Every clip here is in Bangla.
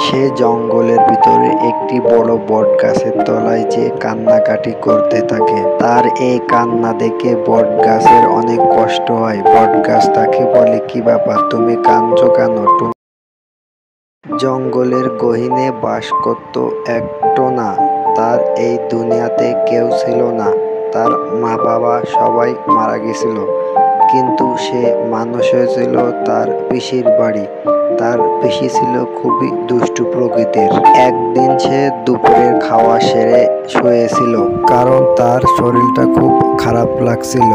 সে জঙ্গলের ভিতরে একটি বড় বটগাছের তলায় যেয়ে কান্নাকাটি করতে থাকে। তার এই কান্না দেখে বটগাছের অনেক কষ্ট হয়। বটগাছ তাকে বলে, কি ব্যাপার, তুমি কাঁদছো কেন? জঙ্গলের গহীনে বাস করত এক টোনা। তার এই দুনিয়াতে কেউ ছিল না। তার মা বাবা সবাই মারা গেছিল, কিন্তু সে মানুষ হয়েছিল তার পিসির বাড়ি। তার পিসি ছিল খুবই দুষ্টু প্রকৃতির। একদিন সে দুপুরের খাওয়া সেরে শুয়েছিল, কারণ তার শরীরটা খুব খারাপ লাগছিল।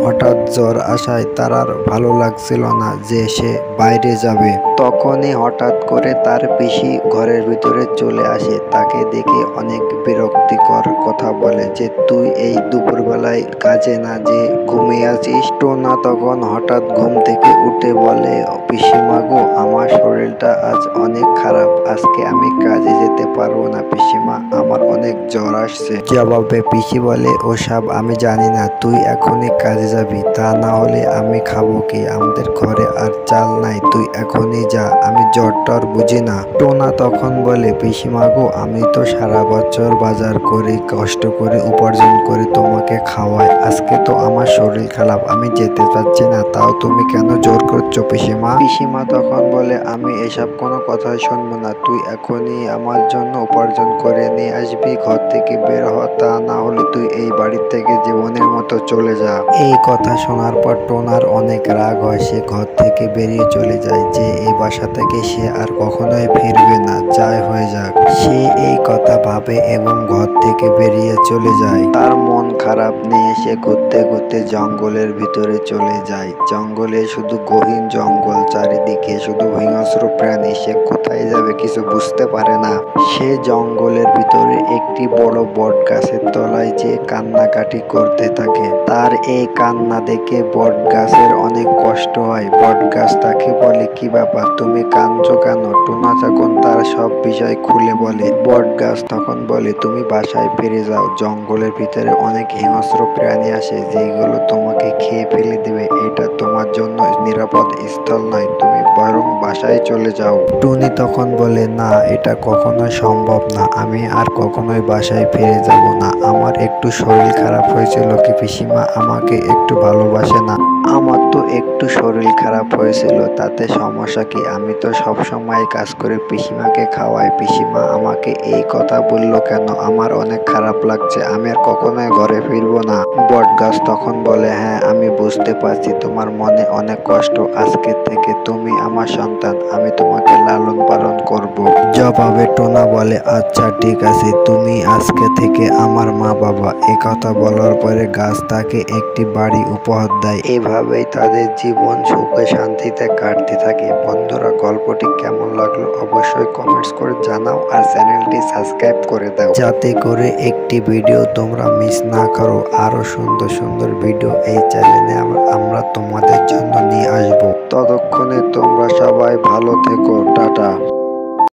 হঠাৎ জ্বর আসায় তার আর ভালো লাগছিল না যে সে বাইরে যাবে। তখনই হঠাৎ করে তার পিসি ঘরের ভিতরে চলে আসে। তাকে দেখে অনেক বিরক্তিকর কথা বলে যে, তুই এই দুপুরবেলায় কাজে না যে ঘুমিয়ে আছিস? টোনা তখন হঠাৎ ঘুম থেকে উঠে বলে, পিসিমা গো, আমার শরীরটা আজ অনেক খারাপ, আজকে আমি কাজে যেতে পারবো না পিসিমা, আমার অনেক জ্বর আসছে। জবাবে পিসি বলে, ওসব আমি জানি না, তুই এখনই কাজে যাবি, তা না হলে আমি খাবো কি? আমাদের ঘরে আর চাল নাই, তুই এখনই যা, আমি জ্বর টর বুঝি না। টোনা তখন বলে, পিসিমা গো, আমি তো সারা বছর বাজার করে কষ্ট করে উপার্জন করে তোমাকে খাওয়াই, আজকে তো আমার শরীর খারাপ, আমি যেতে পারছি না, তাও তুমি কেন জোর করছো পিসিমা? পিসিমা তখন বলে, আমি এসব কোনো কথাই শুনবো না, তুই এখনই আমার জন্য উপার্জন করে নিয়ে আসবি, ঘর থেকে বের হ, তা না হলে তুই এই বাড়ি থেকে জীবনের মতো চলে যা। এই কথা শোনার পর টোনার অনেক রাগ হয়। সে ঘর থেকে বেরিয়ে চলে যায় যে এই বাসা থেকে সে আর কখনোই ফিরবে না, যাই হয়ে যাক। সে এই কথা ভাবে এবং ঘর থেকে বেরিয়ে চলে যায়। তার মন খারাপ নিয়ে সে ঘুরতে ঘুরতে জঙ্গলের ভিতরে চলে যায়। জঙ্গলে শুধু গহীন জঙ্গল, চারিদিকে শুধু হিংস্র প্রাণী। সে কোথায় যাবে কিছু বুঝতে পারে না। সে জঙ্গলের ভিতরে একটি বড় বট গাছের তলায় যে কান্নাকাটি করতে থাকে। তার এই কান্না দেখে বট গাছের অনেক কষ্ট হয়। বট গাছ তাকে বলে, কি ব্যাপার, তুমি কাঁদছো কেন? টোনা তখন তার সব বিষয় খুলে বলে। বট গাছ তখন বলে, তুমি বাসায় ফিরে যাও, জঙ্গলের ভিতরে অনেক হিংস্র প্রাণী আসে যেগুলো তোমাকে খেয়ে ফেলে দেবে, এটা তোমার জন্য নিরাপদ স্থল নয়, তুমি বরং বাসায় চলে যাও। টুনি তখন বলে, না, এটা কখনোই সম্ভব না, আমি আর কখনোই বাসায় ফিরে যাব না, আমার একটু শরীর খারাপ হয়েছিল কি পিসিমা আমাকে একটু ভালোবাসে না? আমার তো একটু শরীর খারাপ হয়েছিল, তাতে সমস্যা কি? আমি তো সব সময় কাজ করে পিসিমাকে খাওয়াই, পিসিমা আমাকে এই কথা বললো কেন? আমার অনেক খারাপ লাগছে, আমি আর কখনোই ঘরে ফিরবো না। বটগাছ তখন বলে, হ্যাঁ, আমি বুঝতে পারছি তোমার মনে অনেক কষ্ট, আজকে থেকে তুমি আমার সন্তান, আমি তোমাকে লালন পালন করব। জবাবে টোনা বলে, আচ্ছা ঠিক আছে, তুমি আজকে থেকে আমার মা বাবা। একথা বলার পরে গাছ তাকে একটি বাড়ি উপহার দেয়। এভাবেই তাদের জীবন সুখে শান্তিতে কাটতে থাকে। বন্ধুরা, গল্পটি কেমন লাগলো অবশ্যই কমেন্টস করে জানাও, আর চ্যানেলটি সাবস্ক্রাইব করে দাও, যাতে করে একটি ভিডিও তোমরা মিস না করো। আরো সুন্দর সুন্দর ভিডিও এই চ্যানেলে আমরা তোমাদের জন্য নিয়ে আসবো। ততক্ষণে তোমরা সবাই ভালো থেকো, টাটা।